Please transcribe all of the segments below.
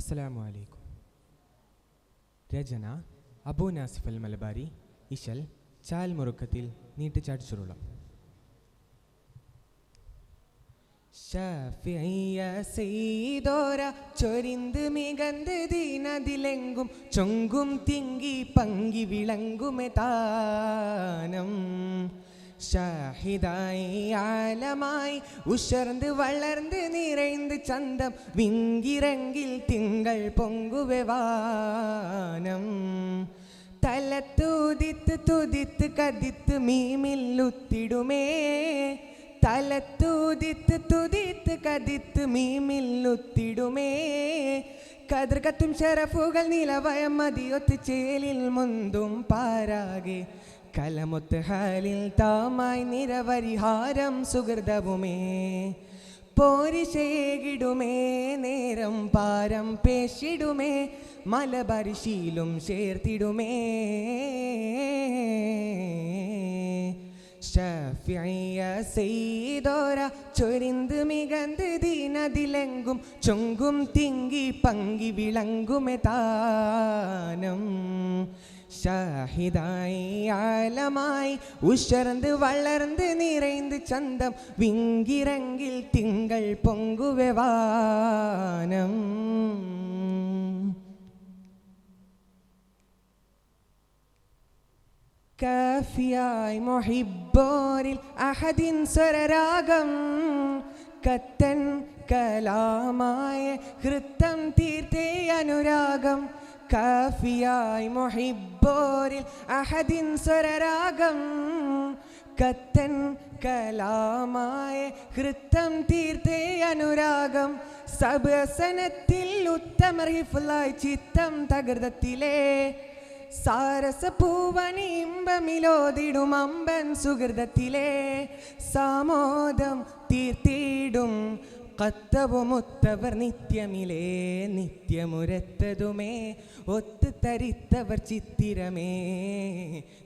അസ്സലാമു അലൈക്കും. രചന അബൂ നാസിഫ് അൽ മലബാരി. ഇശൽ ചാൽ മുറുക്കത്തിൽ നീട്ടിച്ചാടിച്ചുരുളം. ഷാഫിഈയ സെയ്തോര ചൊരിന്ത് മികந்து ദീനതിലെങ്കും ചൊങ്കും തിങ്കി പങ്കി വിളങ്ങുമെ താനം. ഷാഹിദായി ആലമായി ഉഷർന്ന് വളർന്ന് നിറൈந்து ചന്തം വിങ്കിരങ്കിൽ തിങ്കൾ പൊങ്കുവെ വാനം. തലത്തൂതിത്ത് തുതിത്ത് കതിത്ത് മീമില്ലുത്തിടുമേ. തലത്തൂതിത്ത് തുതിത്ത് കതിത്ത് മീമില്ലുത്തിടുമേ. കതിർക്കത്തും ശരഫുകൾ നിലവയം മതിയൊത്ത് ചേലിൽ മുന്തും പാരാകെ കലമൊത്ത് ഹാലിൽ താമായി നിരവരിഹാരം സുഹൃതവുമേ. പോരിശേകിടുമേ നേരം പാരം പേശിടുമേ. മലബരിശീലും ചേർത്തിടുമേ. ഷാഫിഈയ സെയ്തോര ചൊരിന്ത് മികந்து ദീനതിലെങ്കും ചൊങ്കും തിങ്കി പങ്കി വിളങ്ങുമെ താനം. ഷാഹിദായി ആലമായി ഉഷർന്ന് വളർന്ന് നിറൈந்து ചന്തം വിങ്കിരങ്കിൽ തിങ്കൾ പൊങ്കുവെ വാനം. കാഫിയായി മുഹിബ്ബോരിൽ അഹദിൻ സ്വരരാഗം കത്തൻ കലാമായ ഹൃത്തം തീർത്തേ അനുരാഗം. കാഫിയായി മുഹിബ്ബോരിൽ അഹദിൻ സ്വരരാഗം കത്തൻ കലാമായ ഹൃത്തം തീർത്തേ അനുരാഗം. സബസനത്തിൽ ഉത്തമർ ഹിഫ്ലായി ചിത്തം തകൃതത്തിലെ സാരസപൂവനി ഇമ്പമിലോതിടും അമ്പൻ സുഹൃതത്തിലെ സാമോദം തീർത്തിടും കത്തവുമുത്തവർ നിത്യമിലേ. നിത്യമുരത്തതുമേ ഒത്ത് തരിത്തവർ ചിത്തിരമേ.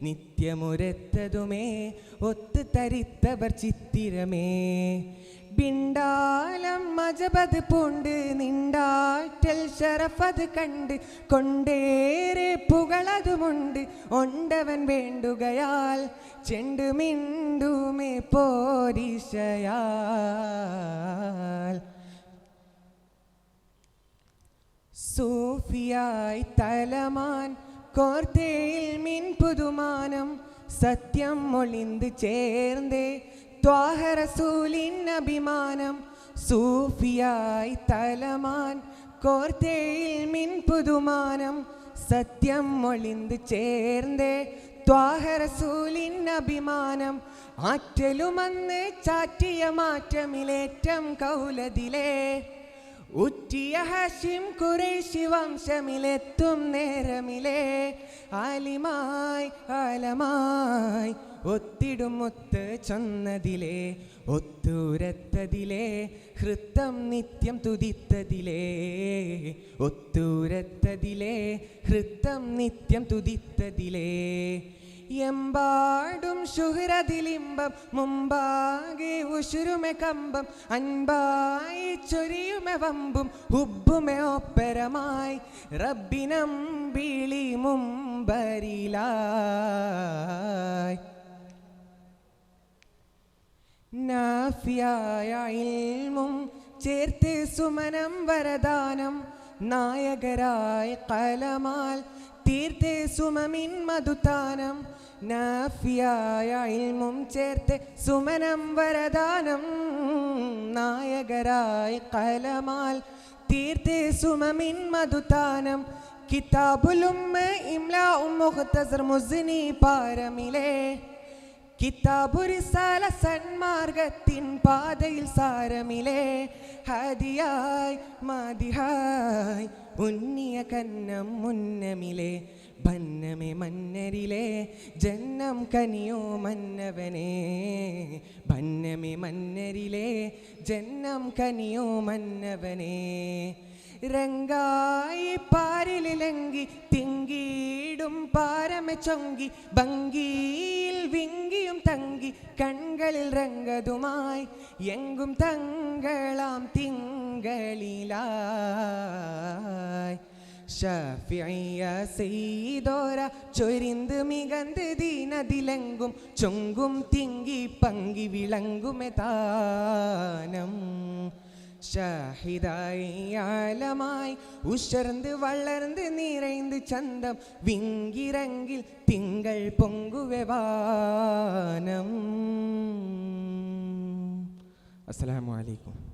നിത്യമുരത്തതുമേ ഒത്ത് തരിത്തവർ ചിത്തിരമേ. ബിണ്ടാലം മജബത് പൂണ്ട് നിണ്ടാറ്റൽ ശരഫത് കണ്ട് കൊണ്ടേറെ പുകളതുമുണ്ട് ഒണ്ടവൻ വേണ്ടുകയാൽ ചെണ്ടു മിണ്ടുമേ പോരിശയാൽ. സൂഫിയായി തലമാൻ കോർത്തേയിൽ മിൻ പുതുമാനം സത്യം ഒളിന്ത് ചേർന്നേ ത്വാഹ റസൂലിൻ അഭിമാനം. സൂഫിയായി തലമാൻ കോർത്തേയിൽ മിൻ പുതുമാനം സത്യം ഒളിന്ത് ചേർന്നേ ത്വാഹ റസൂലിൻ അഭിമാനം. ആറ്റലുമന്ന് ചാറ്റിയ മാറ്റമിലേറ്റം കൗലതിലെ ഉറ്റിയ ഹാഷിം ഖുറൈശി വംശമിലെത്തും നേരമിലെ ആലിമായി ആലമായി ഒത്തിടും ഒത്ത് ചൊന്നതിലെ ഒത്തൂരത്തതിലെ ഹൃത്തം നിത്യം തുതിത്തതിലെ ഒത്തൂരത്തതിലെ ഹൃത്തം നിത്യം തുതിത്തതിലെ. എമ്പാടും ശുഹ്രതിലിമ്പം മുമ്പാകെ ഉശുരുമെ കമ്പം അൻപായി ചൊരിയുമെ വമ്പും ഹുബുമെ ഒപ്പരമായി റബ്ബിനം വിളി മുമ്പരിലായി. നാഫിയായ ഇൽമും ചേർത്ത് സുമനം വരദാനം നായകരായ കലമാൽ തീർത്തേ സുമമിൻ മധുതാനം. നാഫിയായ ഇൽമും ചേർത്ത് സുമനം വരദാനം നായകരായ കലമാൽ തീർത്തേ സുമമിൻ മധുതാനം. കിതാബുലുമ്മ ഇംലാ മുഖ്തസർ മുസ്നി പാരമിലെ കിതാബുരിസാല സന്മാർഗത്തിൻ പാതയിൽ സാരമിലെ ഹദിയായി മദിഹായി ഉന്നിയ കന്നം മുന്നമിലെ ഭന്നമെ മന്നരിലെ ജന്നം കനിയോ മന്നവനെ. ഭന്നമെ മന്നരിലെ ജന്നം കനിയോ മന്നവനെ. രംഗായി പാരിലങ്കി തിങ്കിടും പാരമെ ചൊങ്കി ഭംഗിയിൽ വിങ്കിയും തങ്കി കൺകളിൽ രംഗതുമായി എങ്കും തങ്ങളാം തിങ്കളിലാ ഷാഫിഇയ സെയ്തോര ചൊരിന്ത് മികന്ത് ദീനതിലെങ്കും ചൊങ്കും തിങ്കി പങ്കി വിളങ്ങുമെ താനം ഷാഹിദായി ആലമായി ഉഷർന്ന് വളർന്ന് നിറൈந்து ചന്തം വിങ്കിരങ്കിൽ തിങ്കൾ പൊങ്കുവെ വാനം. അസ്സലാമു അലൈക്കും.